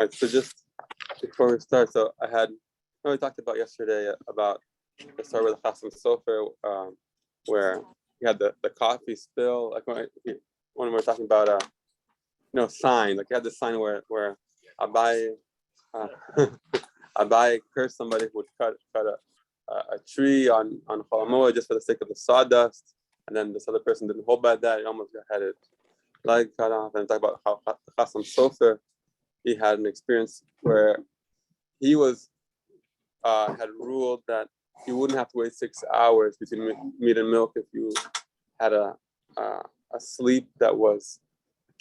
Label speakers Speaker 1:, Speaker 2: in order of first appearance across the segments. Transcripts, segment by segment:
Speaker 1: right, so just before we start, we talked about yesterday about the story with the Chasam Sofer, where you had the coffee spill, like when we were talking about sign, like you had the sign where Abai Abai cursed somebody who would cut a tree on Chol Hamoed just for the sake of the sawdust, and then this other person didn't hold by that, he almost had it leg cut off. And talk about how Chasam Sofer, he had an experience where he was had ruled that you wouldn't have to wait 6 hours between meat and milk if you had a sleep that was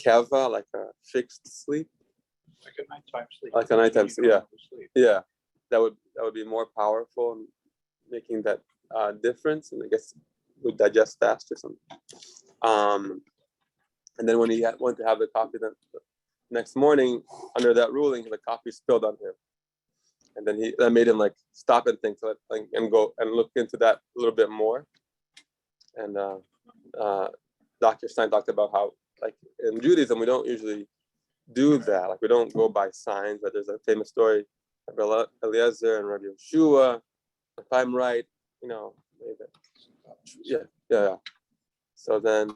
Speaker 1: keva, like a fixed sleep,
Speaker 2: like a nighttime sleep.
Speaker 1: Like a nighttime sleep, yeah. Yeah, that would be more powerful in making that difference, and I guess would digest faster or something. And then when he went to have the coffee the next morning, under that ruling, the coffee spilled on him. And then that made him like stop and think and go and look into that a little bit more. And Dr. Stein talked about how, like in Judaism, we don't usually do that. Like we don't go by signs. But there's a famous story of Rabbi Eliezer and Rabbi Yeshua. If I'm right, yeah. So then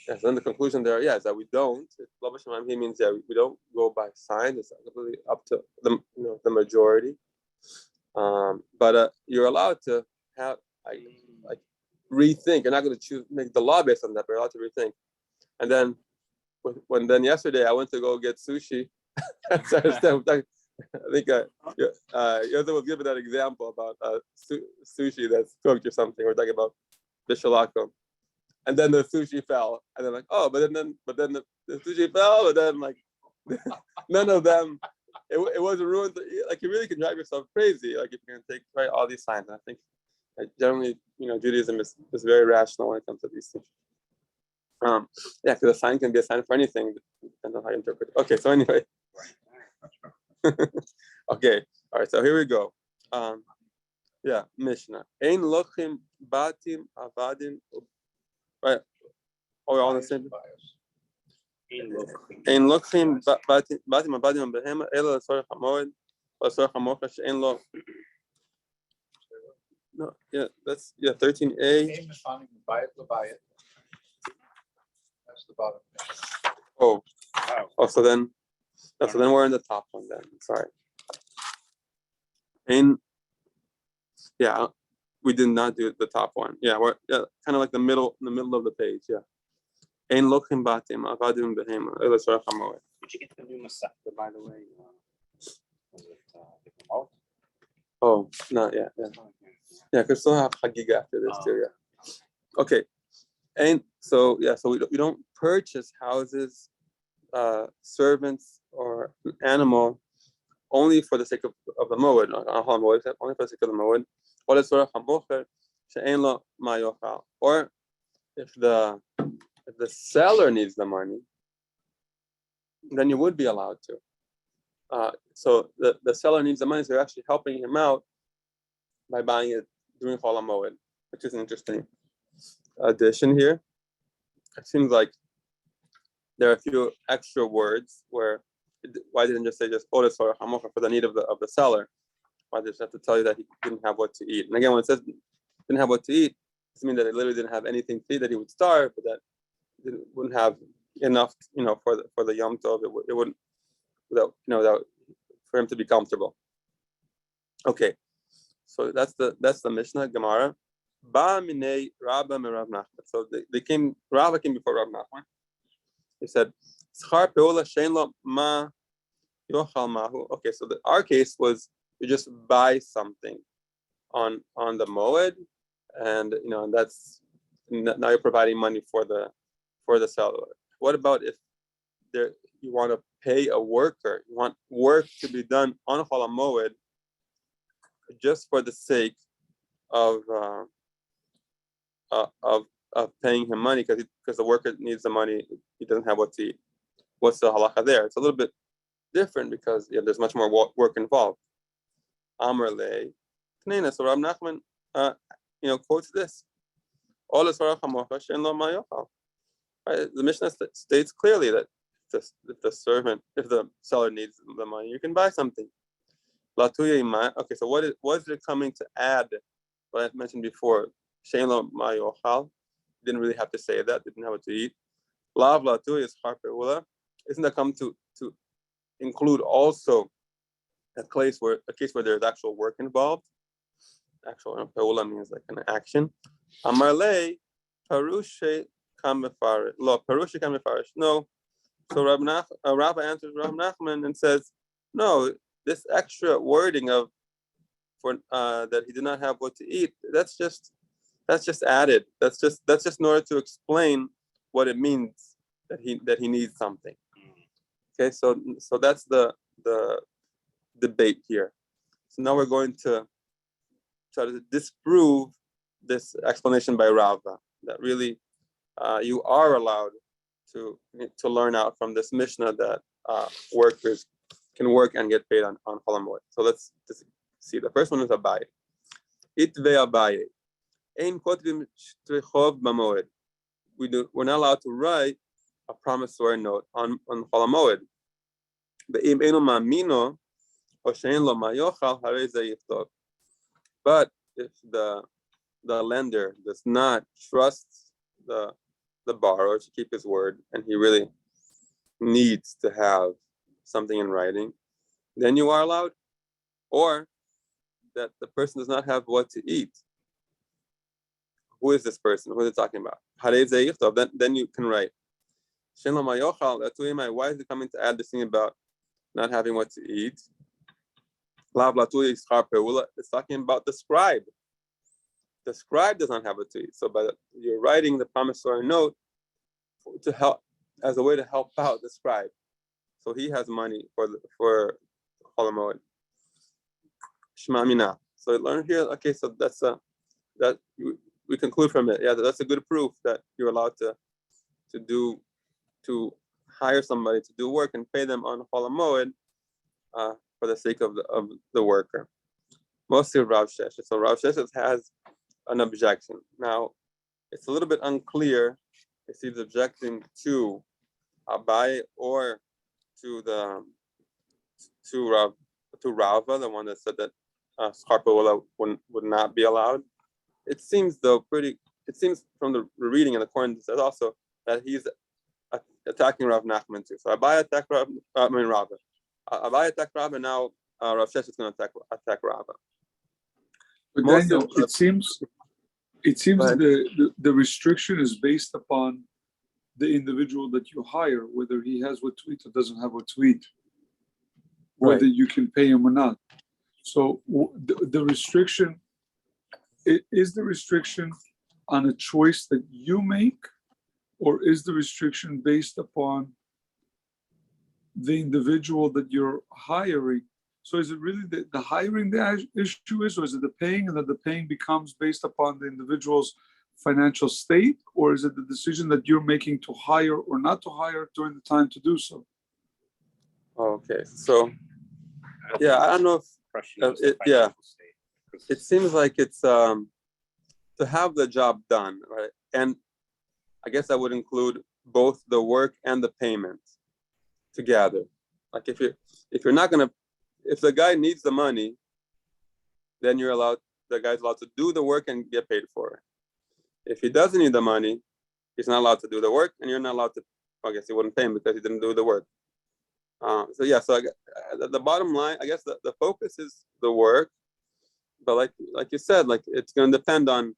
Speaker 1: the conclusion there, is that we don't. He means we don't go by signs. It's completely up to the majority. But you're allowed to have like rethink. You're not going to make the law based on that, but you're allowed to rethink. And then when yesterday I went to go get sushi, I think Yoza was giving that example about sushi that's cooked or something. We're talking about bishalakum. And then the sushi fell, and they're like, "Oh, but then the sushi fell, but then like none of them. It wasn't ruined. Like you really can drive yourself crazy. Like if you're gonna try all these signs. And I think generally, Judaism is very rational when it comes to these things. Because a sign can be a sign for anything, depending on how you interpret it. Okay, so anyway. Okay, all right. So here we go. Mishnah. Ein lochim batim avadim. Right. Oh, we're all the same. Ein lochim batim avadim behema ela l'sorach hamoed l'sorach hamocha she'en lo. No, that's 13a.
Speaker 2: That's the bottom.
Speaker 1: So then we're in the top one then. Sorry. We did not do the top one. We're kind of like the middle of the page. Ein lochim batim avadim behema ela l'sorach hamoed.
Speaker 3: Did you get the new Masechta, by the way? Was it the remote?
Speaker 1: Oh, not yet. Yeah, because still have Chagiga after this too. Yeah. Okay. And so we don't purchase houses, servants, or an animal only for the sake of the Moed, only for the sake of the Moed. Or if the seller needs the money, then you would be allowed to. So the seller needs the money, so you're actually helping him out by buying it during Chol Hamoed, which is an interesting addition here. It seems like there are a few extra words where why didn't just say Odes or Hamocha for the need of the seller? Why did it have to tell you that he didn't have what to eat? And again, when it says didn't have what to eat, it means that he literally didn't have anything to eat, that he would starve, but that it wouldn't have enough, for the Yom Tov. It wouldn't, without for him to be comfortable. Okay, so that's the Mishnah Gemara. Ba minei Rabba me Rav Nachman. So Rabba came before Rav Nachman. He said, Schar peola shein lo ma yochal mahu. Okay, so our case was you just buy something on the Moed, and and that's now you're providing money for the seller. What about if you want to pay a worker? You want work to be done on Chol Hamoed just for the sake of paying him money because the worker needs the money, he doesn't have what to eat. What's the halacha there? It's a little bit different because there's much more work involved. Amar le, so Rav Nachman, quotes this. Right? The Mishnah states clearly that the seller needs the money, you can buy something. Okay, so what is it coming to add? What I mentioned before, Shein Mayochal, didn't really have to say that, didn't have what to eat. Lav Latuya is Harperula. Isn't that come to include also a case where there's actual work involved? Actual Peula means like an action. Amarle Parushe Kamefarish. Lo Parushe Kamefarish. No. So Rabbi answers Rav Nachman and says, no, this extra wording of that he did not have what to eat, that's just added. That's just in order to explain what it means that he needs something. Okay, so that's the debate here. So now we're going to try to disprove this explanation by Rava that really you are allowed to learn out from this Mishnah that workers can work and get paid on Chol Hamoed. So let's just see. The first one is Abaye. Itve Abaye. Ein kotvim shtrichov b'moed. We're not allowed to write a promissory note on Chol Hamoed. Be'im einu ma'amino o she'en lo mayochal harei ze yichtov. But if the lender does not trust the borrower to keep his word, and he really needs to have something in writing, then you are allowed. Or that the person does not have what to eat. Who is this person? Who is it talking about? Then you can write. Why is it coming to add this thing about not having what to eat? It's talking about the scribe. The scribe does not have what to eat. So you're writing the promissory note to help, as a way to help out the scribe. So he has money for Chol Hamoed. Shema Mina. So learn here. Okay, so that's we conclude from it. Yeah, that's a good proof that you're allowed to hire somebody to do work and pay them on Chol Hamoed for the sake of the worker. Mostly Rav Sheshes. So Rav Sheshes has an objection. Now, it's a little bit unclear if he's objecting to Abaye or to Rava, the one that said that Skarpa would not be allowed. It seems from the reading and according to this also that he's attacking Rav Nachman too. So Abaye attacked Rava. Abaye attacked Rava, and now Rav Shesh is going to attack Rava.
Speaker 4: But Daniel, it seems the restriction is based upon the individual that you hire, whether he has what to eat or doesn't have what to eat, whether you can pay him or not. So the restriction is the restriction on a choice that you make, or is the restriction based upon the individual that you're hiring? So is it really the hiring the issue is, or is it the paying, and that the paying becomes based upon the individual's financial state, or is it the decision that you're making to hire or not to hire during the time to do so?
Speaker 1: Okay, so yeah, I don't know if it seems like it's to have the job done, right? And I guess that would include both the work and the payment together. Like if the guy needs the money, then the guy's allowed to do the work and get paid for it. If he doesn't need the money, he's not allowed to do the work, and you're not allowed to. I guess you wouldn't pay him because he didn't do the work. So the bottom line, I guess the focus is the work, but like you said, like it's going to depend on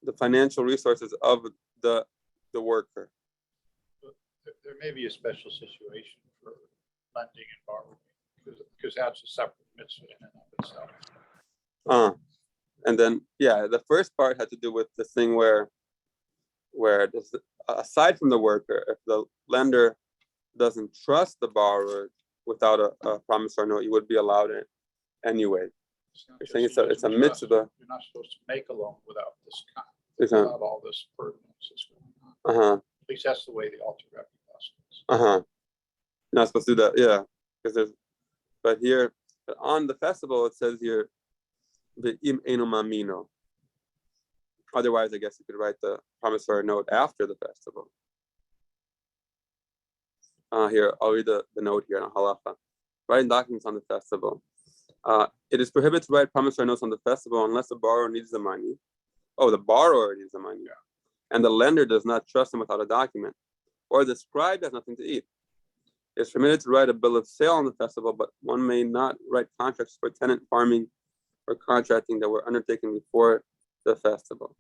Speaker 1: the financial resources of the worker.
Speaker 2: There may be a special situation for lending and borrowing because that's a separate mitzvah in and of itself.
Speaker 1: And then the first part had to do with this thing where aside from the worker, if the lender doesn't trust the borrower without a promissory note, you would be allowed it anyway. You're saying it's a mitzvah.
Speaker 2: You're not supposed to make a loan without this without all this pertinence that's going on. At least that's the way the Alter Rebbe does it.
Speaker 1: You're not supposed to do that, because but on the festival it says here the im enu mamino. Otherwise, I guess you could write the promissory note after the festival. Here, I'll read the note here on halacha. Writing documents on the festival. It is prohibited to write promissory notes on the festival unless the borrower needs the money. Oh, the borrower needs the money. Yeah. And the lender does not trust him without a document. Or the scribe has nothing to eat. It's permitted to write a bill of sale on the festival, but one may not write contracts for tenant farming or contracting that were undertaken before the festival.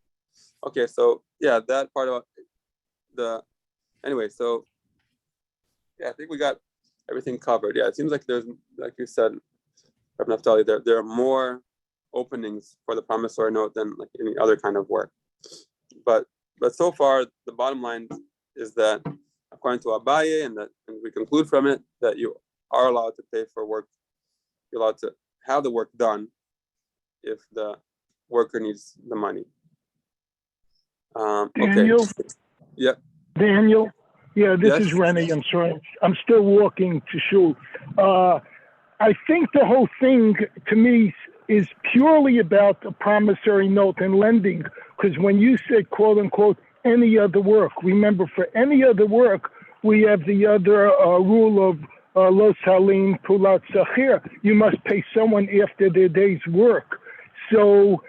Speaker 1: Okay, so yeah, that part of anyway, so yeah, I think we got everything covered. Yeah, it seems like there's, like you said, Naftali, there are more openings for the promissory note than like any other kind of work. But so far, the bottom line is that according to Abaye, and we conclude from it that you are allowed to pay for work. You're allowed to have the work done if the worker needs the money.
Speaker 5: Daniel?
Speaker 1: Okay. Yep.
Speaker 5: Daniel? Yeah, this
Speaker 1: Yes?
Speaker 5: is Rennie. I'm sorry. I'm still walking to shul. I think the whole thing, to me, is purely about the promissory note and lending. Because when you said, quote unquote, any other work, remember, for any other work, we have the other rule of lo salim pulat sachir. You must pay someone after their day's work. So,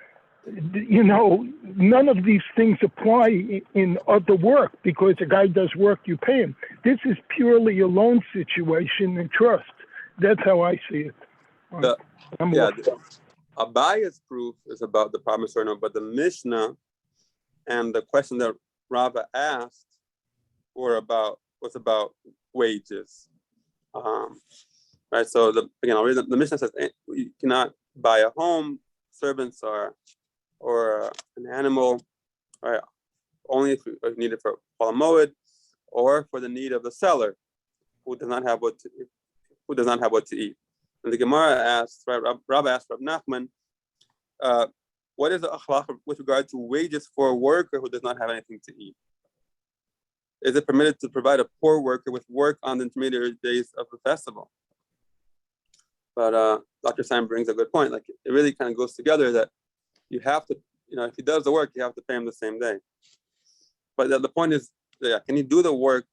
Speaker 5: none of these things apply in other work, because a guy does work, you pay him. This is purely a loan situation and trust. That's how I see it.
Speaker 1: Abaye's proof is about the promissory note, but the Mishnah and the question that Rava asked was about wages. Right. So again, I'll read the Mishnah says you cannot buy a home, servants or an animal, right? Only if you need it for Moed or for the need of the seller who does not have what to eat. And the Gemara asks, right, Rabbi asked Rav Nachman, what is the akhlaq with regard to wages for a worker who does not have anything to eat? Is it permitted to provide a poor worker with work on the intermediate days of the festival? But Dr. Simon brings a good point. Like, it really kind of goes together that you have to, if he does the work, you have to pay him the same day. But the point is, can he do the work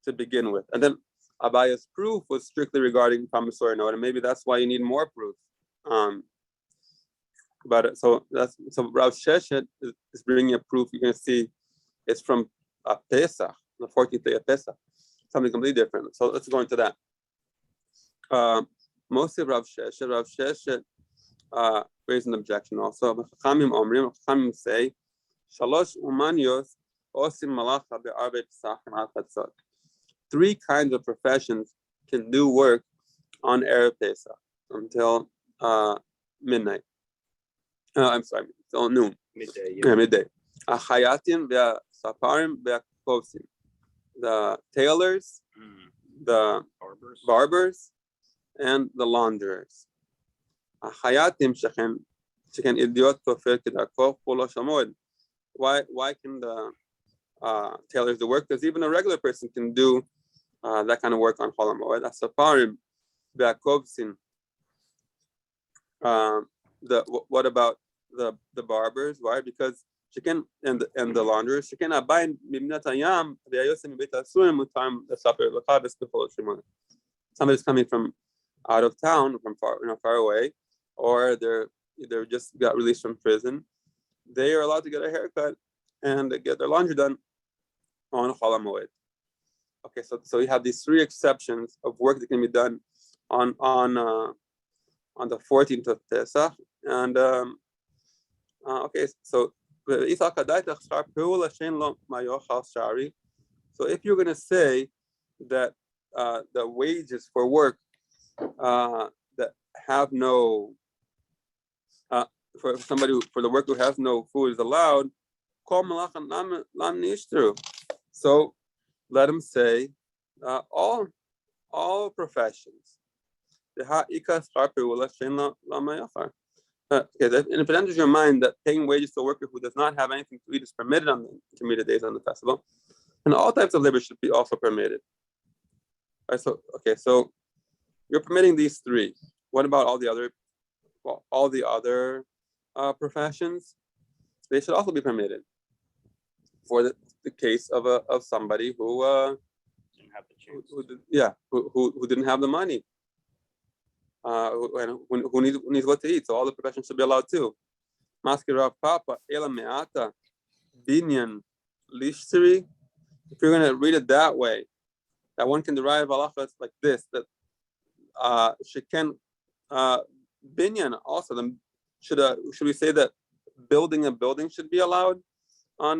Speaker 1: to begin with? And then Abaya's proof was strictly regarding promissory note, and maybe that's why you need more proof. So Rav Sheshet is bringing a proof. You're going to see it's from Pesach, the 14th day of Pesach, something completely different. So let's go into that. Mostly Rav Sheshet raised an objection also. Chachamim say, Shalosh umanios osim malacha be'arbe pesachim al chatzot. 3 kinds of professions can do work on Erev Pesach until midnight. I'm sorry, until noon.
Speaker 3: Midday.
Speaker 1: Yeah, midday. Achayatim ve'saparim ve'kovsim. The tailors, the barbers, and the launderers. Achayatim sheken idiot tofer kedarko cholo shamoed. Why can the tailors do work? Because even a regular person can do that kind of work on Chol HaMoed. Asaparim ve'akovsim. What about the barbers? Why? Because chicken and the launderers. Chicken abayin mimnat hayam ve'ayosem mibeit asurim utam lesaper l'chabes b'chol shemona. Somebody's coming from out of town, from far away, or they're just got released from prison. They are allowed to get a haircut and get their laundry done on Chol HaMoed. Okay, so you have these 3 exceptions of work that can be done on the 14th of Pesach, and okay, so if you're going to say that the wages for work that have no for the worker who has no food is allowed, so let him say all professions. Okay, and if it enters your mind that paying wages to a worker who does not have anything to eat is permitted on the intermediate days on the festival, and all types of labor should be also permitted. Right, so you're permitting these 3. What about all the other professions? They should also be permitted for the case of somebody who who didn't have the money, who needs what to eat. So all the professions should be allowed too. Maski Rav Papa Ela Me'ata Binyan Lishteri. If you're going to read it that way, that one can derive halachas like this, that sheken binyan also. Then should we say that building a building should be allowed on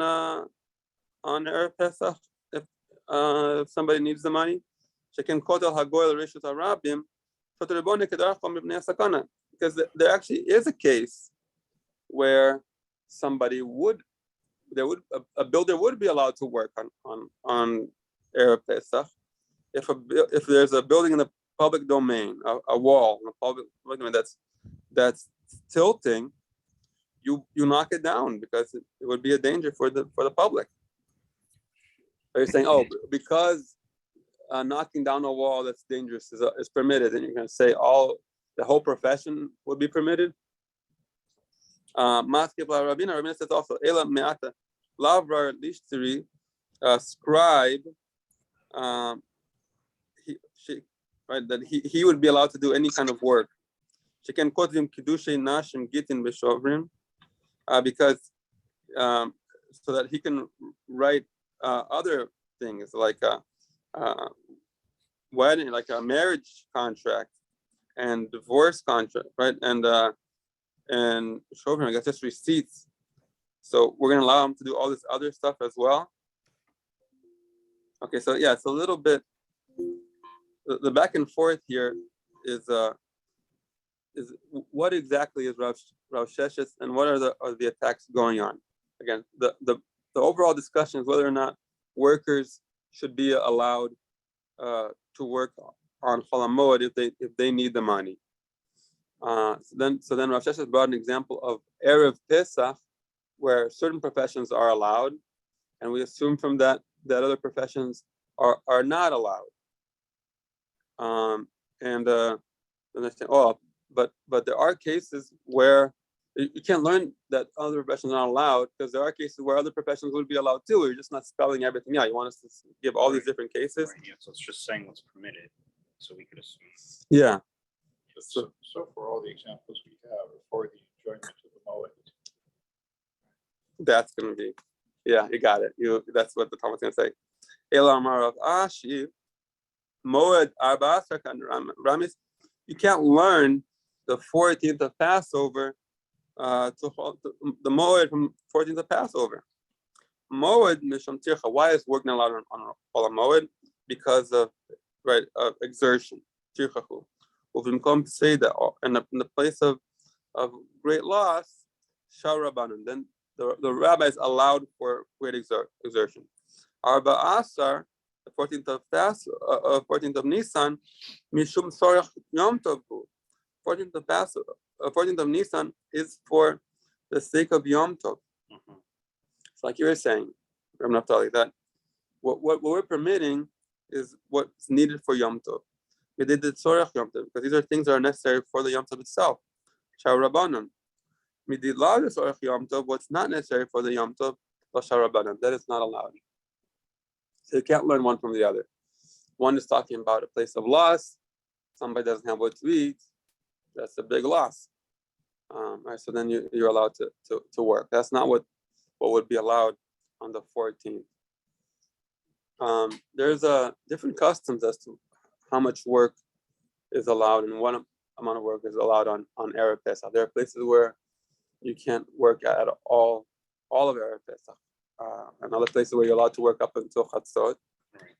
Speaker 1: Erev Pesach if somebody needs the money? Sheken kotel hagoyel rishut harabim shoter kedarchom mibnei sakana, because there actually is a case where somebody a builder would be allowed to work on Erev Pesach if there's a building in the public domain, a wall in the public domain that's tilting, you knock it down because it would be a danger for the public. Are you saying, because knocking down a wall that's dangerous is permitted, and you're going to say the whole profession would be permitted? Rabina says also, Ela me'ata lavrar lishteri, scribe, that he would be allowed to do any kind of work. Sheken kotvim kiddushay nashim gitin b'shovrim, because so that he can write other things like a wedding, like a marriage contract and divorce contract, right? And shovrim, I guess just receipts. So we're going to allow him to do all this other stuff as well. Okay, so yeah, it's a little bit. The back and forth here is what exactly is Rav Sheshes and what are the attacks going on? Again, the overall discussion is whether or not workers should be allowed to work on Chol HaMoed if they need the money. So then Rav Sheshes brought an example of Erev Pesach where certain professions are allowed, and we assume from that other professions are not allowed. But there are cases where you can't learn that other professions are not allowed, because there are cases where other professions would be allowed too. You're just not spelling everything out. You want us to give all these different cases.
Speaker 3: Right, yeah, so it's just saying what's permitted, so we could assume.
Speaker 1: Yeah.
Speaker 2: So for all the examples we have, for the enjoyment of the Moed.
Speaker 1: That's going to be, yeah, you got it. That's what the Talmud's going to say. Elamar of Ashi, Moed Arba'asar Ramis. You can't learn the 14th of Passover to the Moed from 14th of Passover. Moed Misham Tircha. Why is work not allowed on Chol HaMoed? Because of exertion. Tirchahu. We'll come to say that in the place of great loss, Sharabanan. Then the rabbis allowed for great exertion. Arba Asar, the 14th of Nisan, Mishum Sorach Yom Tov. 14th of Passover, 14th of Nisan is for the sake of Yom Tov.
Speaker 3: Mm-hmm.
Speaker 1: It's like you were saying, I'm not telling you that. What we're permitting is what's needed for Yom Tov. We did the Sorach Yom Tov because these are things that are necessary for the Yom Tov itself. Sharabanan. What's not necessary for the Yom Tov, that is not allowed. So you can't learn one from the other. One is talking about a place of loss. Somebody doesn't have what to eat. That's a big loss. Right, so then you're allowed to work. That's not what would be allowed on the 14th. There's different customs as to how much work is allowed and what amount of work is allowed on Erev Pesach. There are places where you can't work at all of Erev Pesach. And other places where you're allowed to work up until Chatzot.
Speaker 3: Right.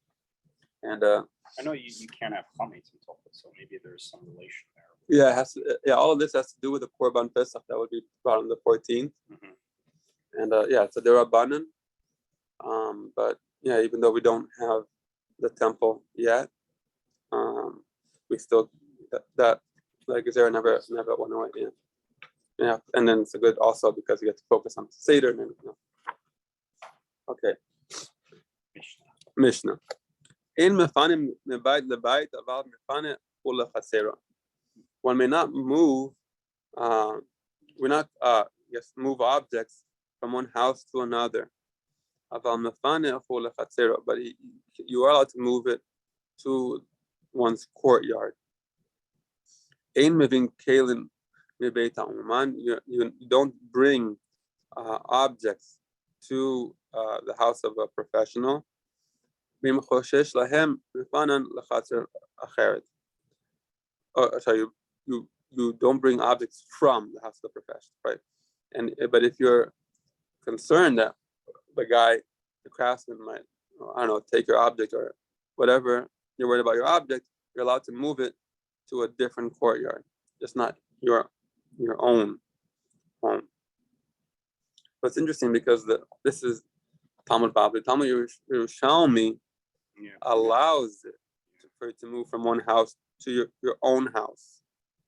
Speaker 1: And
Speaker 3: I know you can't have chametz until, so maybe there's some relation there.
Speaker 1: Yeah, it has to, all of this has to do with the Korban Pesach that would be brought on the 14th. Mm-hmm. And it's a Derabanan. But yeah, even though we don't have the temple yet, we still that like Zera never went away. Yeah. Yeah, and then it's a good also because you get to focus on Seder and everything. Okay. Mishnah. In mefanim mebayit lebayit aval mefane ulechatzera. One may not move. Move objects from one house to another. Aval mefane ulechatzera, but you are allowed to move it to one's courtyard. Ein mevin kalim mebeit ha'uman. You don't bring objects to the house of a professional. Bim choshesh lahem mifanan lechatzer acheret. Sorry, you don't bring objects from the house of the professional, right? But if you're concerned that the craftsman might, I don't know, take your object or whatever, you're worried about your object, you're allowed to move it to a different courtyard, just not your own home. But it's interesting because this is Talmud Bavli. Talmud Yerushalmi allows it for it to move from one house to your own house,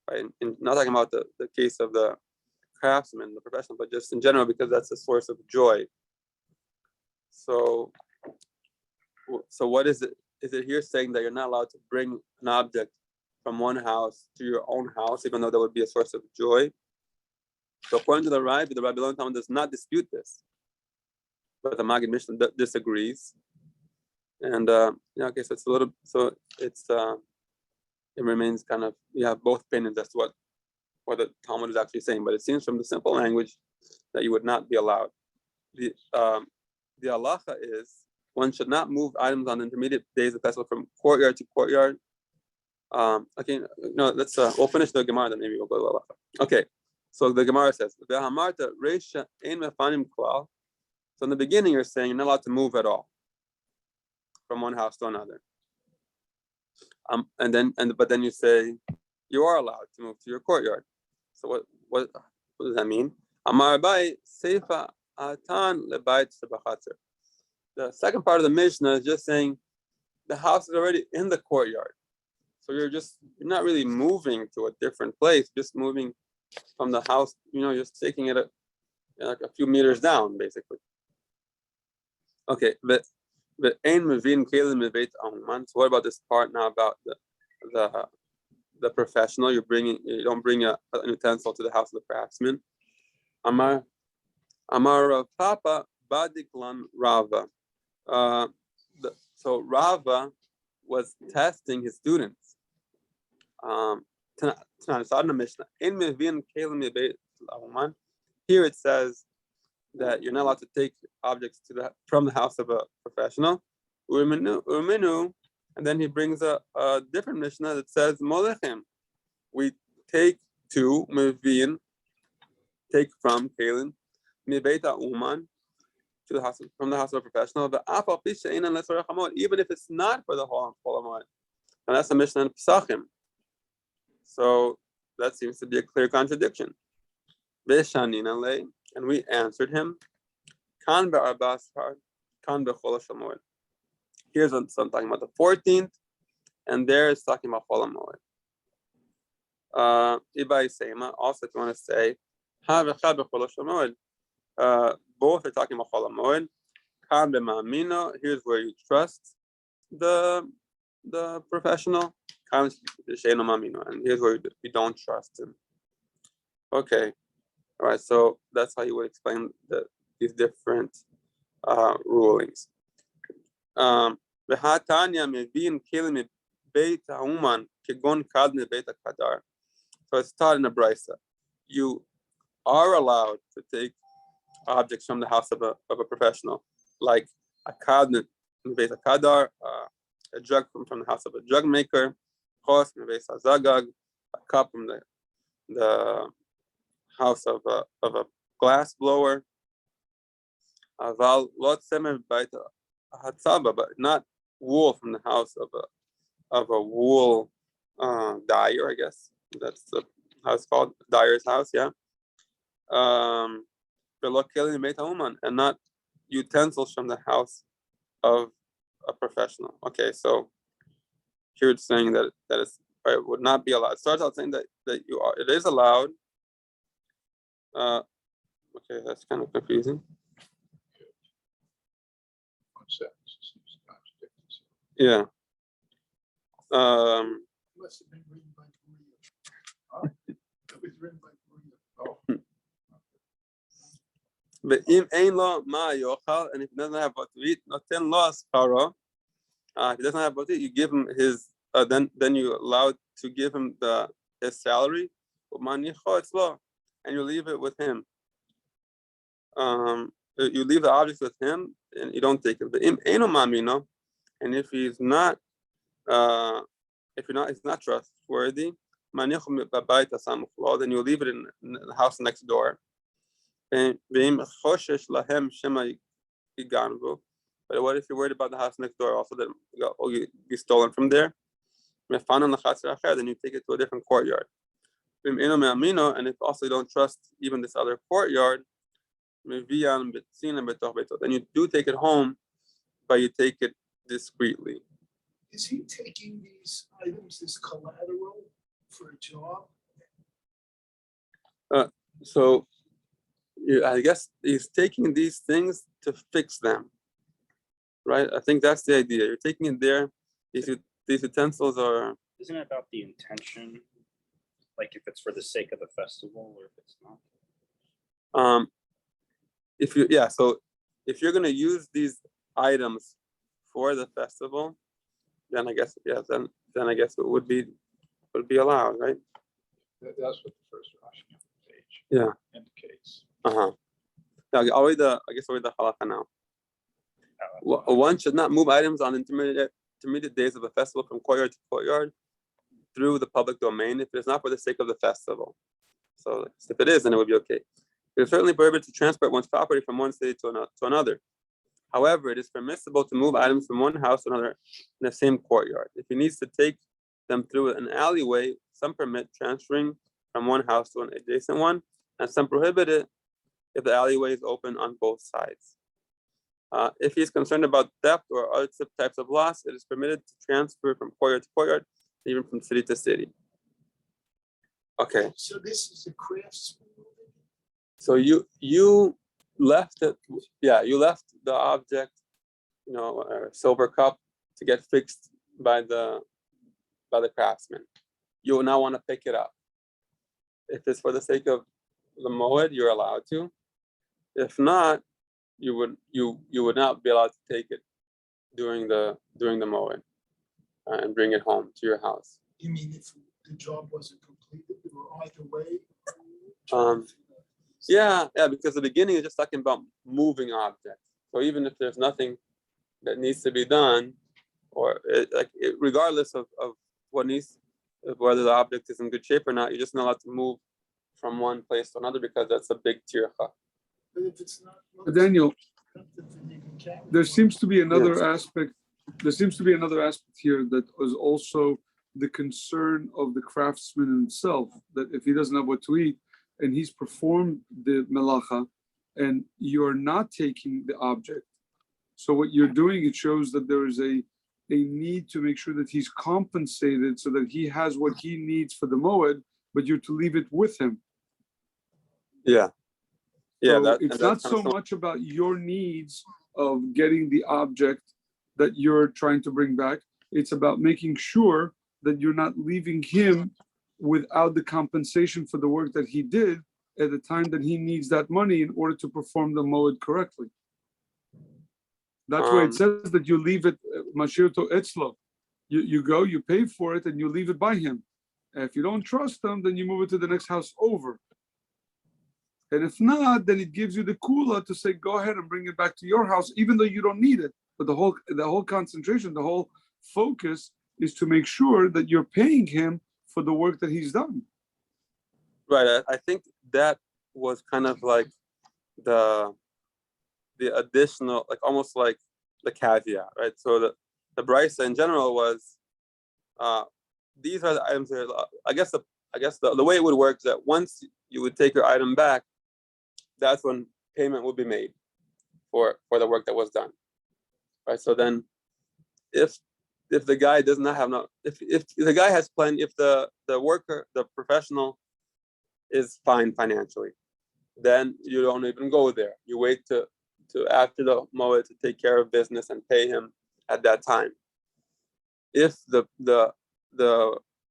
Speaker 1: right? And not talking about the case of the craftsman, the professional, but just in general, because that's a source of joy. So what is it? Is it here saying that you're not allowed to bring an object from one house to your own house, even though that would be a source of joy? So according to the Rabbi Lon Talmud does not dispute this, but the Maggid Mishnah disagrees. And okay, so it remains kind of, you have both opinions as to what the Talmud is actually saying, but it seems from the simple language that you would not be allowed. The halacha is one should not move items on the intermediate days of festival from courtyard to courtyard. Okay, no, let's we'll finish the Gemara, then maybe we'll go to halacha. Okay, so the Gemara says, "V'hamarta reisha ein mefanim klal." So in the beginning, you're saying you're not allowed to move at all from one house to another. But then you say you are allowed to move to your courtyard. So what does that mean? Amar Abai seifa atan lebayit sebachatzer. The second part of the Mishnah is just saying the house is already in the courtyard, so you're not really moving to a different place, just moving from the house. Just taking it like a few meters down, basically. Okay, but ein mevin kelim mebeit ha'uman. So what about this part now about the professional? You don't bring an utensil to the house of the craftsman. Amar Rav Papa badiklan Rava. So Rava was testing his students. Here it says that you're not allowed to take objects from the house of a professional. And then he brings a different Mishnah that says Molechem. We take from Kalin Mibeita Uman to the house from the house of a professional, even if it's not for the whole Moed. And that's a Mishnah in Pesachim. So that seems to be a clear contradiction. And we answered him, here's what I'm talking about the 14th, and there it's talking about Chol HaMoed. Ibai Seima, also if you want to say, both are talking about Chol HaMoed. Kan b'ma'amino, here's where you trust the professional. Kan she'eino ma'amino, and here's where you don't trust him. Okay, all right. So that's how you would explain these different rulings. V'hatanya mevin kelim beit ha'uman kegon kad mebeit ha'kadar. So it's taught in a brisa. You are allowed to take objects from the house of a professional, like a kadnet mebeit ha'kadar, a jug from the house of a jug maker, chos mebeit ha'zagag, a cup from the house of a glass blower. Aval lot semer beit hatzaba, but not wool from the house of a wool dyer, I guess that's how it's called, dyer's house, yeah. And not utensils from the house of a professional. Okay, so here it's saying that it would not be allowed. It starts out saying that it is allowed. Okay, that's kind of confusing.
Speaker 2: One sentence seems to contradict itself.
Speaker 1: Yeah.
Speaker 2: Must have been written by Korea. Huh? It was written by Korea. Oh.
Speaker 1: And if he doesn't have what to eat, noten lo askaro. If he doesn't have both, you give him his. Then you allow to give him his salary, and you leave it with him. You leave the objects with him, and you don't take it. But and if he's not, he's not trustworthy. Then you leave it in the house next door. But what if you're worried about the house next door also that you be stolen from there? Then you take it to a different courtyard. And if also you don't trust even this other courtyard, then you do take it home, but you take it discreetly.
Speaker 5: Is he taking these items as collateral for a job?
Speaker 1: So I guess he's taking these things to fix them, right? I think that's the idea. You're taking it there. These utensils are.
Speaker 3: Isn't it about the intention? Like if it's for the sake of the festival or if it's not?
Speaker 1: So if you're gonna use these items for the festival, then I guess then I guess it would be allowed, right?
Speaker 2: That's what the first Rashi on the page indicates.
Speaker 1: Now I'll read the halacha now. One should not move items on intermediate days of a festival from courtyard to courtyard through the public domain if it is not for the sake of the festival. So if it is, then it would be okay. It is certainly prohibited to transport one's property from one city to another. However, it is permissible to move items from one house to another in the same courtyard. If he needs to take them through an alleyway, some permit transferring from one house to an adjacent one, and some prohibit it if the alleyway is open on both sides. If he is concerned about theft or other types of loss, it is permitted to transfer from courtyard to courtyard, even from city to city. Okay.
Speaker 5: So this is a craftsman.
Speaker 1: So you left it. Yeah, you left the object, a silver cup, to get fixed by the craftsman. You will now want to pick it up. If it's for the sake of the moed, you're allowed to. If not, you would not be allowed to take it during the moed and bring it home to your house.
Speaker 5: You mean if the job wasn't completed or either way?
Speaker 1: Yeah, because the beginning is just talking about moving objects. So even if there's nothing that needs to be done, or regardless of what needs, whether the object is in good shape or not, you're just not allowed to move from one place to another because that's a big tircha.
Speaker 5: But if it's not,
Speaker 4: Daniel, there seems to be another aspect. There seems to be another aspect here that is also the concern of the craftsman himself, that if he doesn't have what to eat and he's performed the melacha and you're not taking the object, so what you're doing, it shows that there is a need to make sure that he's compensated so that he has what he needs for the moed, but you're to leave it with him. So it's not so much about your needs of getting the object that you're trying to bring back. It's about making sure that you're not leaving him without the compensation for the work that he did at the time that he needs that money in order to perform the moed correctly. That's why it says that you leave it mashirto etzlo. You go, you pay for it, and you leave it by him. And if you don't trust him, then you move it to the next house over. And if not, then it gives you the kula to say, go ahead and bring it back to your house, even though you don't need it. But the whole concentration, the whole focus is to make sure that you're paying him for the work that he's done.
Speaker 1: Right. I think that was kind of like the additional, like almost like the caveat, right? So the brisa in general was, these are the items here. I guess the way it would work is that once you would take your item back, that's when payment would be made for the work that was done, right? So then, if the guy does not have if the guy has plenty, if the worker, the professional, is fine financially, then you don't even go there. You wait to after the moed to take care of business and pay him at that time. If the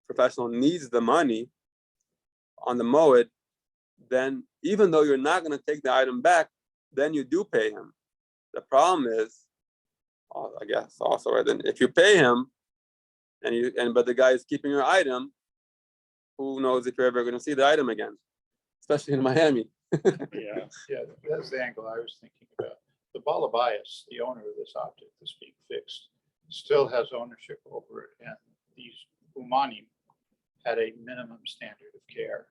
Speaker 1: professional needs the money on the moed, then even though you're not going to take the item back, then you do pay him. The problem is I guess also, right? Then if you pay him, but the guy is keeping your item, who knows if you're ever going to see the item again, especially in Miami.
Speaker 3: Yeah.
Speaker 2: Yeah, that's the angle I was thinking about. The Balabayas, the owner of this object that's being fixed, still has ownership over it, and these umanim had a minimum standard of care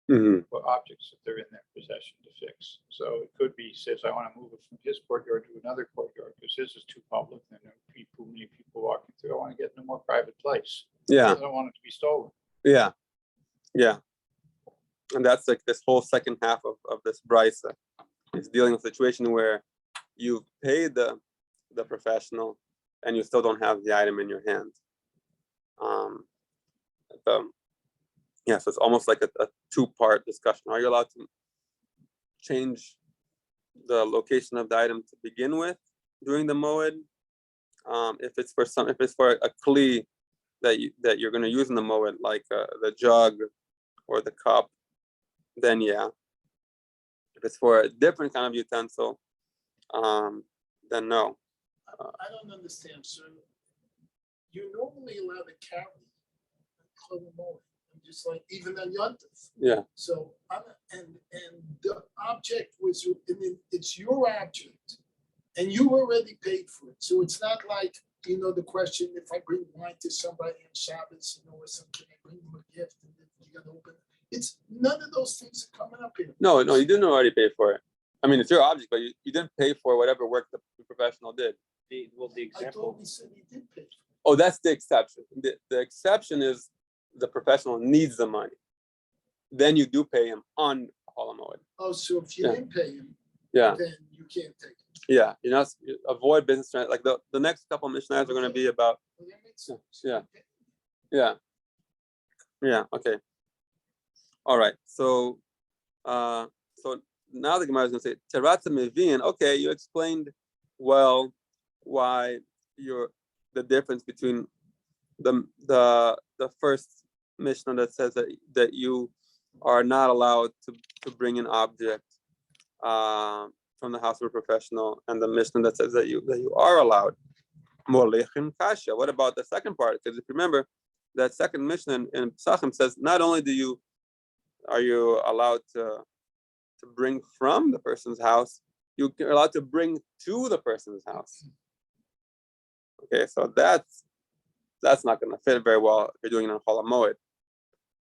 Speaker 1: Mhm.
Speaker 2: for objects that they're in their possession to fix. So it could be, says, I want to move it from his courtyard to another courtyard because his is too public and there are too many people walking through. I want to get in a more private place.
Speaker 1: Yeah,
Speaker 2: I don't want it to be stolen.
Speaker 1: yeah, yeah. And that's like this whole second half of this brisa is dealing with a situation where you've paid the professional and you still don't have the item in your hand. Yeah, so it's almost like a two-part discussion. Are you allowed to change the location of the item to begin with during the moed? If it's for a kli that you're going to use in the moed, like the jug or the cup, then yeah. If it's for a different kind of utensil, then no.
Speaker 6: I don't understand, sir. You're normally allowed to carry a clothing just like even on Yontif.
Speaker 1: Yeah.
Speaker 6: So and the object was, it's your object, and you already paid for it. So it's not like, the question, if I bring wine to somebody on Shabbos, or something, I bring them a gift and then you got to open it. It's none of those things are coming up here.
Speaker 1: No, you didn't already pay for it. I mean, it's your object, but you didn't pay for whatever work the professional did.
Speaker 3: The
Speaker 6: I
Speaker 3: example.
Speaker 6: thought we said he did pay for it.
Speaker 1: Oh, that's the exception. The exception is the professional needs the money. Then you do pay him on Chol HaMoed.
Speaker 6: Oh, so if you didn't pay him,
Speaker 1: Yeah,
Speaker 6: then you can't take it.
Speaker 1: yeah. You avoid business. Like the next couple of missionaries are going to be about.
Speaker 6: Well, that makes sense.
Speaker 1: Yeah. Yeah. Okay. All right. So now the Gemara is going to say, Teratza Mevin. Okay, you explained well why the difference between the first Mishnah that says that you are not allowed to bring an object from the house of a professional, and the Mishnah that says that you are allowed. Molechem kasha. What about the second part? Because if you remember, that second Mishnah in Pesachim says not only are you allowed to bring from the person's house, you're allowed to bring to the person's house. Okay, so that's not going to fit very well if you're doing it on Chol HaMoed.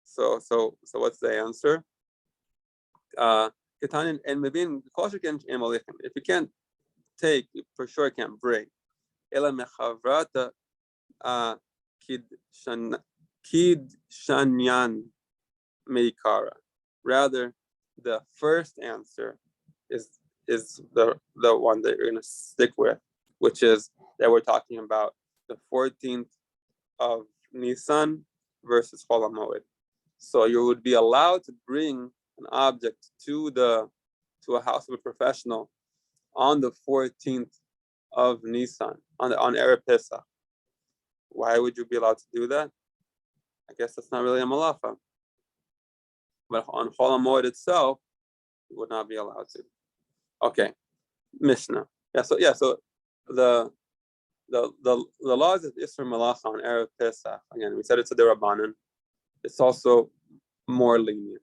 Speaker 1: So what's the answer? Ketanin and Mevin kosher ken she'em molechem. If you can't take, for sure can't bring. Ela mechavrata kid shanyan meikara. Rather, the first answer is the one that you're going to stick with, which is that we're talking about the 14th of Nisan versus Chol HaMoed. So you would be allowed to bring an object to a house of a professional on the 14th of Nisan, on Erev Pesach. Why would you be allowed to do that? I guess that's not really a malacha. But on Chol HaMoed itself, you would not be allowed to. Okay, Mishnah. So the laws of Isra Malacha on Erev Pesach, again, we said it's a derabanan. It's also more lenient.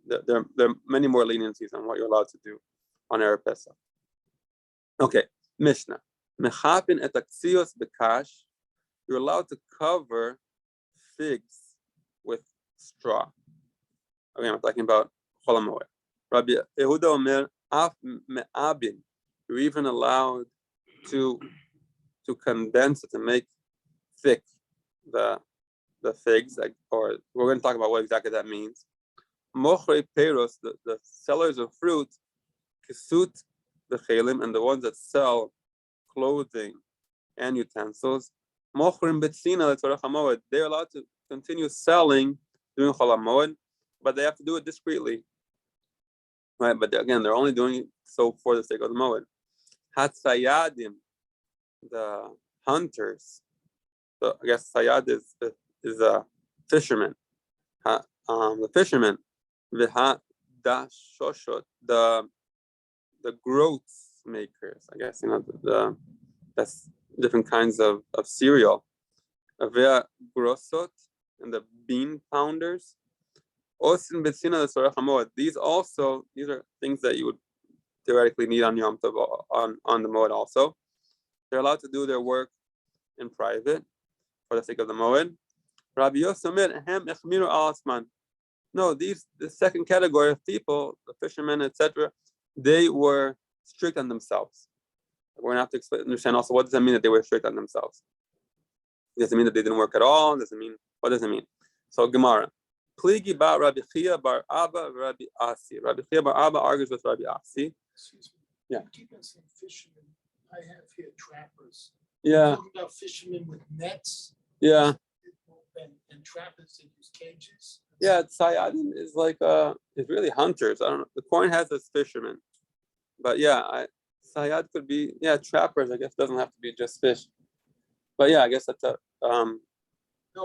Speaker 1: There are many more leniencies on what you're allowed to do on Erev Pesach. Okay, Mishnah. Mechapin et aksios bekash. You're allowed to cover figs with straw. Okay, I'm talking about Chol HaMoed. Rabbi Yehuda Omer af me'abin. You're even allowed to condense it, to make thick the figs, or we're going to talk about what exactly that means. Mochrei peros, the sellers of fruit, kisut the chelim, and the ones that sell clothing and utensils, mochrim betzina letzorech hamoed. They're allowed to continue selling during Chol HaMoed, but they have to do it discreetly, right? But again, they're only doing it so for the sake of the moed. Hatzayadim, the hunters. So I guess sayad is a fisherman. The fishermen. V'ha dashoshot, the groats makers. I guess the That's different kinds of cereal. Avea grosot and the bean pounders. Osin betzina the sorach hamoed. These are things that you would theoretically need on Yom Tov on the Moed also. They're allowed to do their work in private for the sake of the Moed. Rabbi Yosemir hem echmiru al asman. No, the second category of people, the fishermen, etc., they were strict on themselves. We're gonna have to understand also, what does that mean that they were strict on themselves? Does it mean that they didn't work at all? What does it mean? So Gemara. Pligi ba Rabbi Chia bar Abba Rabbi Asi. Rabbi Chia bar Abba argues with Rabbi Asi.
Speaker 6: Excuse me.
Speaker 1: Yeah.
Speaker 6: You keep on saying fishermen. I have here trappers.
Speaker 1: Yeah.
Speaker 6: Talking about fishermen with nets.
Speaker 1: Yeah.
Speaker 6: And trappers that use cages.
Speaker 1: Yeah, Sayadin is like it's really hunters. I don't know. The coin has its fishermen. But yeah, Sayad could be trappers, I guess doesn't have to be just fish. But yeah, I guess that's a
Speaker 6: No,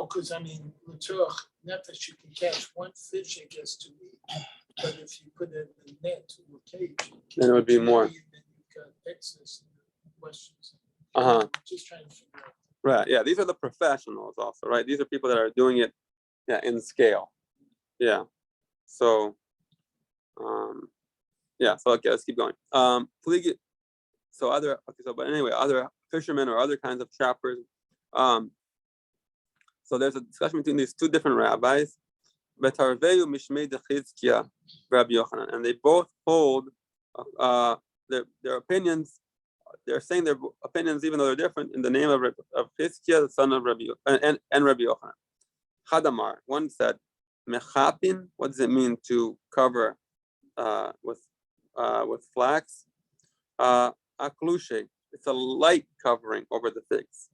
Speaker 6: because I mean, l'tzorach nefesh, you can catch one fish, I guess, to eat. But if you put it in a net or a cage,
Speaker 1: then it would be more.
Speaker 6: then you've got excess questions. Just trying to figure out.
Speaker 1: Right. Yeah, these are the professionals also, right? These are people that are doing it in scale. Yeah. So so okay, let's keep going. But anyway, other fishermen or other kinds of trappers. So there's a discussion between these two different rabbis, Betarveyu Mishmei de Chizkiah, Rabbi Yochanan, and they both hold their opinions. They're saying their opinions, even though they're different, in the name of Chizkiah, the son of Rabbi and Rabbi Yochanan. Chadamar, one said, Mechapin. What does it mean to cover with flax? Aklushe. It's a light covering over the figs.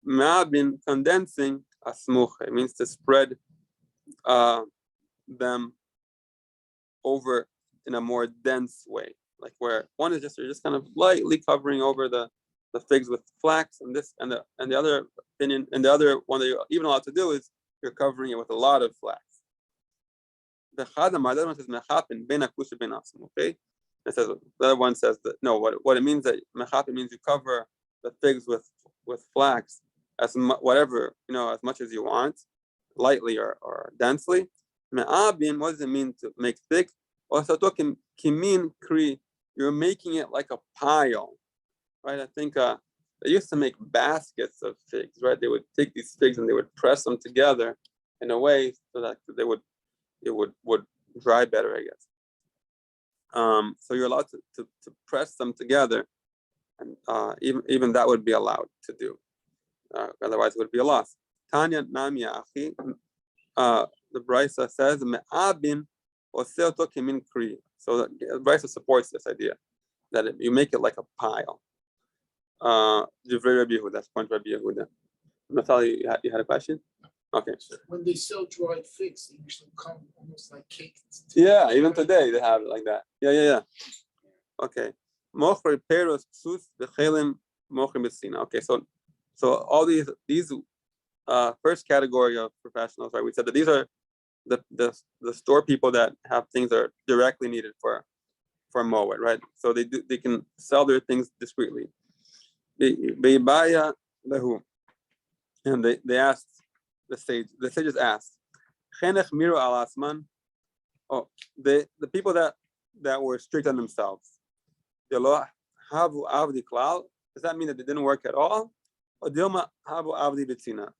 Speaker 1: Ma'abin, condensing, asmuche. It means to spread them over in a more dense way, like where one is you're just kind of lightly covering over the figs with flax, and the other opinion, and the other one that you're even allowed to do is you're covering it with a lot of flax. The other one says mechapin ben akusha ben asm. Okay, it says the other one says that no. What it means that mechapin means you cover the figs with flax as much as you want, lightly or densely. Me'abin, what does it mean to make thick? Also talking kimin kri, you're making it like a pile, right? I think they used to make baskets of figs, right? They would take these figs and they would press them together in a way so that it would dry better, I guess. So you're allowed to press them together, and even that would be allowed to do. Otherwise, it would be a loss. Tanya Nami Achi, the Brisa says, Me'abin oseoto kimin kri. So the Brisa supports this idea that you make it like a pile. Divrei Rabbi Yehuda, that's point Rabbi Yehuda. Naftali, you had a question? Okay.
Speaker 6: When they sell dried figs, they usually come almost like cake.
Speaker 1: Yeah, even today they have it like that. Yeah. Okay. Mocher peros psus v'chelim mocher besina. Okay, so all these first category of professionals, right? We said that these are the store people that have things that are directly needed for Moed, right? So they can sell their things discreetly. Beibaya lehu, and they asked the sages asked, Chenech miru al asman. Oh, the people that were strict on themselves. Yelo havu avdi klal. Does that mean that they didn't work at all? Or dilma havu avdi betzina?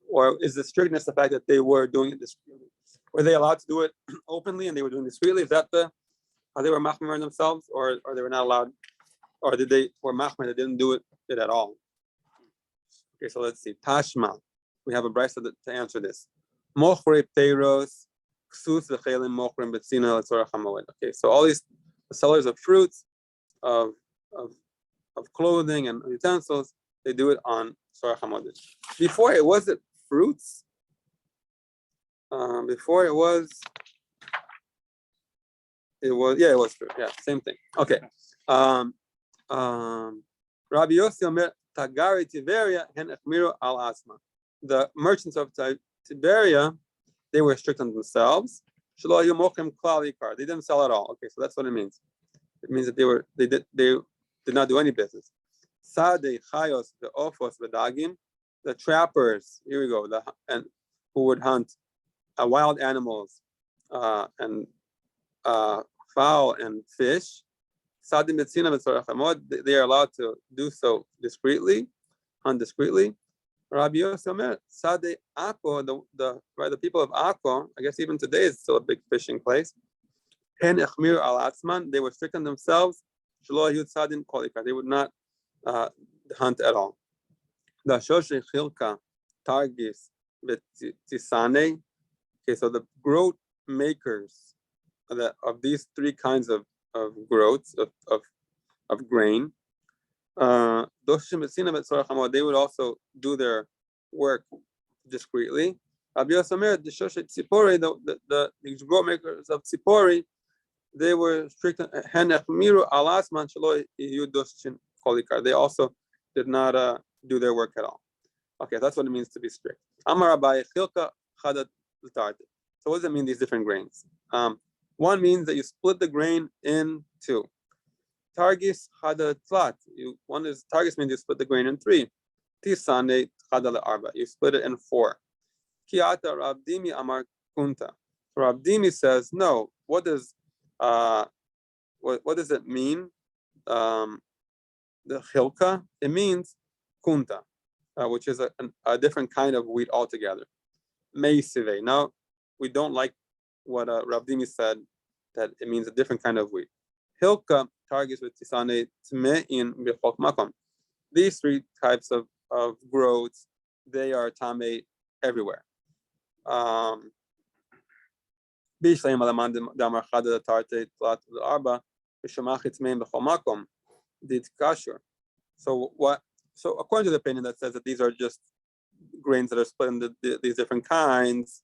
Speaker 1: Or is the strictness the fact that they were doing it discreetly? Were they allowed to do it openly and they were doing it discreetly? Is that how they were machmer themselves, or they were not allowed, or did they were machmer that didn't do it at all? Okay, so let's see. Tashma, we have a brisa to answer this. Mochre peiros, ksus v'chelim mochrim betzina l'tzorach hamoed. Okay, so all these sellers of fruits, of clothing and utensils, they do it on tzorach hamoed. Before it wasn't fruits. Before it was fruit. Yeah, same thing. Okay. Rabbi Yossi Omer Tagari Tiberia hen echmiru al asma. The merchants of Tiberia, they were strict on themselves. Shelo hayu mochem klal ikar. They didn't sell at all. Okay, so that's what it means. It means that they did not do any business. Sade chayos ve'ofos ve'dagim, the trappers. Here we go. And who would hunt wild animals and fowl and fish. Sadim betzina v'tzorach hamod. They are allowed to do so discreetly, hunt discreetly. Rabbi Yossi Omer, Sade Akko, the people of Akko, I guess even today is still a big fishing place. Hen echmir al atzman, they were strict on themselves. Shelo yud sadin kolikar, they would not hunt at all. The shoshe chilka targis v'tisane. Okay, so the groat makers of these three kinds of groats of grain. They would also do their work discreetly. The groat makers of Tzipori, they were strict. They also did not do their work at all. Okay, that's what it means to be strict. So what does it mean, these different grains? One means that you split the grain in two. Targis hada tlat. Targis means you split the grain in three. Tisane hada arba. You split it in four. Kiata Rabdimi amar kunta. Rabdimi says no. What does it mean? The chilka. It means kunta, which is a different kind of wheat altogether. Meisive. Now we don't like what Rabdimi said, that it means a different kind of wheat. Hilka targets with tisane tme'in b'chok makom. These three types of groats, they are tame everywhere. So according to the opinion that says that these are just grains that are split into these different kinds,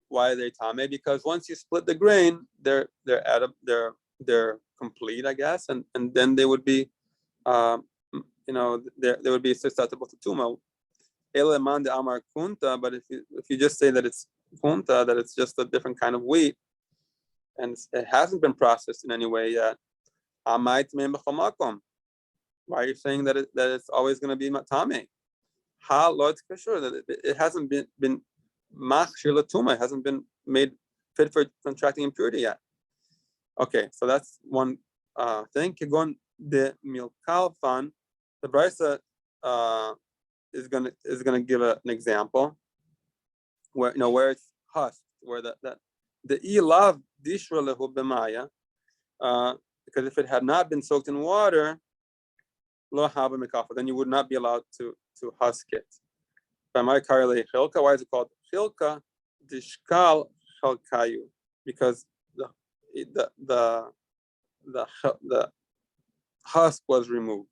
Speaker 1: why are they tame? Because once you split the grain, they're complete, I guess, and then they would be, they would be susceptible to tuma. Eleman de amar kunta, but if you just say that it's kunta, that it's just a different kind of wheat, and it hasn't been processed in any way yet, why are you saying that it's always going to be matame? That it hasn't been machshir latuma, it hasn't been made fit for contracting impurity yet. Okay, so that's one thing. Kigon de milkalfan, the brisa is gonna give an example where it's husked, where the ilav dishra lehu b'maya, because if it had not been soaked in water, lo haba mekafa, then you would not be allowed to husk it. Why is it called chilka? Dishkal chalkayu, because the husk was removed.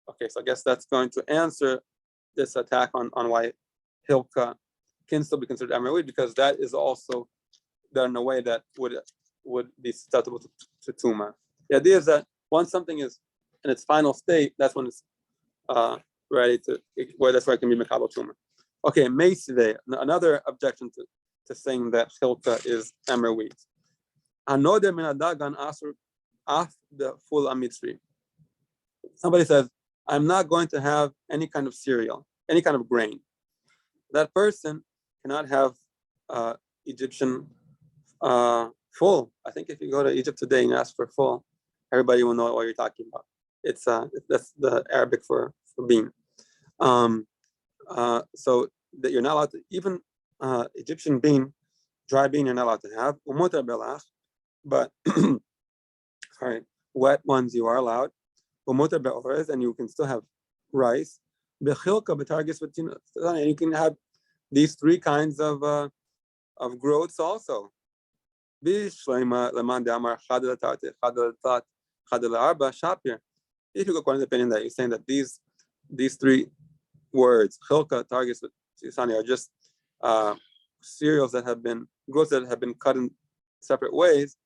Speaker 1: Okay, so I guess that's going to answer this attack on why hilka can still be considered emer, because that is also done in a way that would be susceptible to tuma. The idea is that once something is in its final state, that's when it's ready that's where it can be mekabel tuma. Okay, meisive, another objection to saying that chilka is emer wheat. Anoder min adagan asur af the full amitzri. Somebody says, I'm not going to have any kind of cereal, any kind of grain. That person cannot have Egyptian full. I think if you go to Egypt today and ask for full, everybody will know what you're talking about. That's the Arabic for bean. So that you're not allowed to, even Egyptian bean, dry bean, you're not allowed to have. But sorry, wet ones you are allowed. And you can still have rice. And you can have these three kinds of growths also. If you go according to the opinion that you're saying that these three words, chilka, targis, tisani, are just growths that have been cut in separate ways,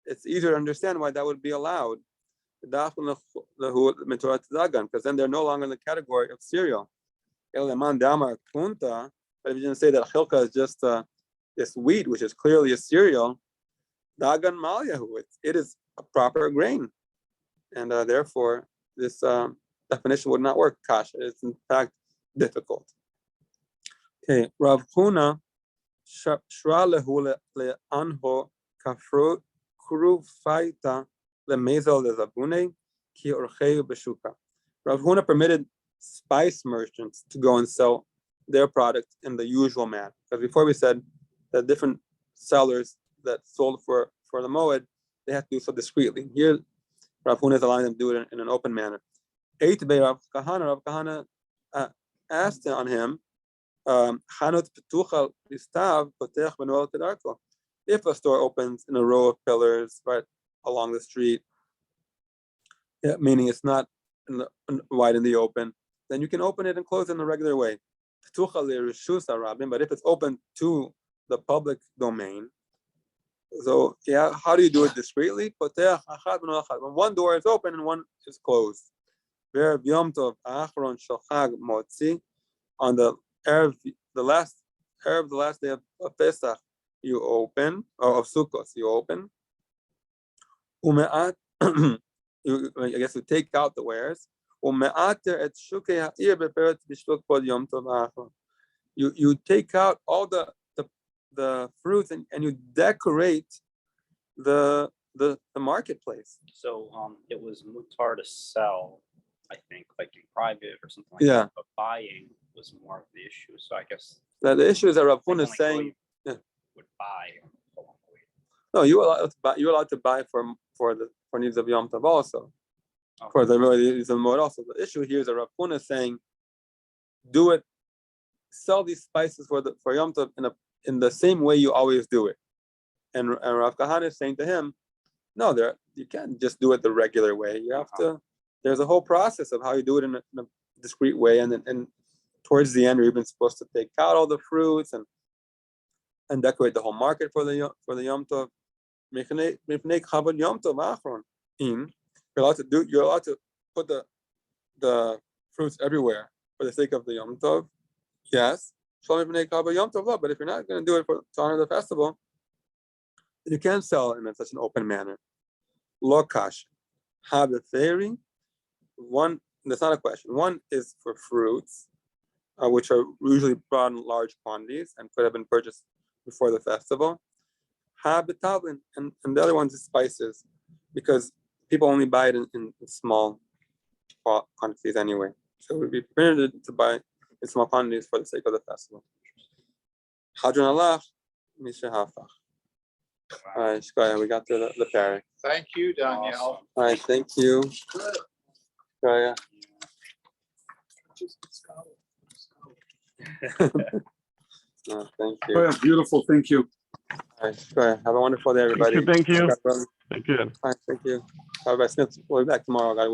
Speaker 1: it's easier to understand why that would be allowed. Because then they're no longer in the category of cereal. But if you didn't say that chilka is just this wheat, which is clearly a cereal, dagan malyahu, it is a proper grain. and therefore this definition would not work. Kasha, it's in fact difficult. Okay, Rav Huna shra lehu le'anho kafru krufaita lemezel lezabune ki orcheu beshuka. Rav Huna permitted spice merchants to go and sell their product in the usual manner. Because before we said that different sellers that sold for the Moed, they have to do so discreetly. Here, Rav Huna is allowing them to do it in an open manner. Eight by Rav Kahana asked on him, if a store opens in a row of pillars right along the street, meaning it's not wide in the open, then you can open it and close it in the regular way. But if it's open to the public domain, so yeah, how do you do it discreetly? When one door is open and one is closed. On the Erev, the last day of Pesach, you open, or of Sukkot, you open. I guess you take out the wares. You take out all the fruits and you decorate the marketplace.
Speaker 3: So it was mutar to sell, I think, like in private or something like
Speaker 1: Yeah.
Speaker 3: that. But buying was more of the issue. So I guess
Speaker 1: Now the issue is that Rav
Speaker 3: like
Speaker 1: Huna is
Speaker 3: only
Speaker 1: saying,
Speaker 3: Goyim
Speaker 1: yeah.
Speaker 3: would buy along the way.
Speaker 1: No, you're allowed to buy for needs of Yom Tov also.
Speaker 3: Okay.
Speaker 1: For the needs of Moed also. The issue here is that Rav Huna is saying, sell these spices for Yom Tov in the same way you always do it. And Rav Kahana is saying to him, no, you can't just do it the regular way. You have to. There's a whole process of how you do it in a discreet way, and towards the end, you're even supposed to take out all the fruits and decorate the whole market for the Yom Tov. You're allowed to put the fruits everywhere for the sake of the Yom Tov. Yes. But if you're not going to do it to honor the festival, then you can't sell it in such an open manner. Lokash, have a theory. One, that's not a question. One is for fruits, which are usually brought in large quantities and could have been purchased before the festival. Habitavlin, and the other one's is spices, because people only buy it in small quantities anyway. So it would be permitted to buy in small quantities for the sake of the festival. Hadron Allah, Misha Hafach. All right, Shkoya, we got to the parak.
Speaker 2: Thank you, Danielle.
Speaker 3: Awesome.
Speaker 1: All right, thank you. Shkoya. Oh, thank you.
Speaker 4: Oh, yeah, beautiful. Thank you.
Speaker 1: All right, Shkoya. Have a wonderful day, everybody.
Speaker 5: Thank you.
Speaker 1: All
Speaker 5: Thank you.
Speaker 1: right, thank you. Bye bye, Smith. We'll be back tomorrow. God willing.